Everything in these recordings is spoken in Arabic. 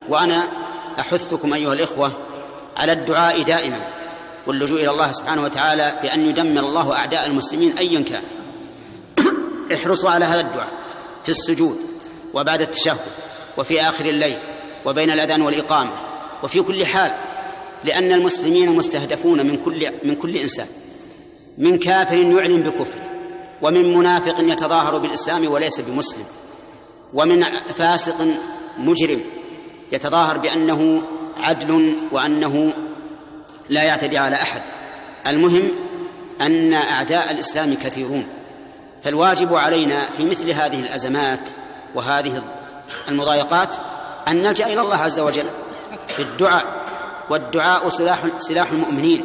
وأنا أحثكم أيها الإخوة على الدعاء دائما واللجوء إلى الله سبحانه وتعالى بأن يدمر الله أعداء المسلمين أيا كان. احرصوا على هذا الدعاء في السجود وبعد التشهد وفي آخر الليل وبين الأذان والإقامة وفي كل حال، لأن المسلمين مستهدفون من كل إنسان، من كافر يعلن بكفره، ومن منافق يتظاهر بالإسلام وليس بمسلم، ومن فاسق مجرم يتظاهر بأنه عدل وأنه لا يعتدي على أحد. المهم أن أعداء الإسلام كثيرون، فالواجب علينا في مثل هذه الأزمات وهذه المضايقات أن نلجأ إلى الله عز وجل بالدعاء، والدعاء سلاح المؤمنين،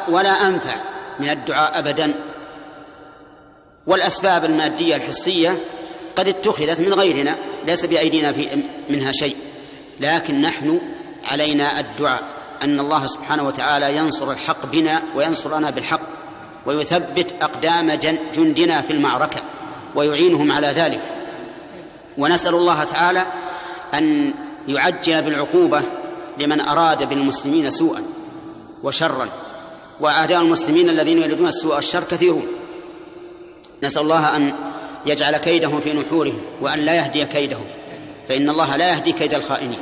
ولا أنفع من الدعاء أبدا. والأسباب المادية الحسية قد اتخذت من غيرنا ليس بأيدينا منها شيء، لكن نحن علينا الدعاء أن الله سبحانه وتعالى ينصر الحق بنا وينصرنا بالحق، ويثبت أقدام جندنا في المعركة ويعينهم على ذلك. ونسأل الله تعالى أن يعجل بالعقوبة لمن أراد بالمسلمين سوءا وشرا، وأعداء المسلمين الذين يريدون السوء والشر كثيرون. نسأل الله أن يجعل كيدهم في نحورهم وأن لا يهدي كيدهم، فإن الله لا يهدي كيد الخائنين.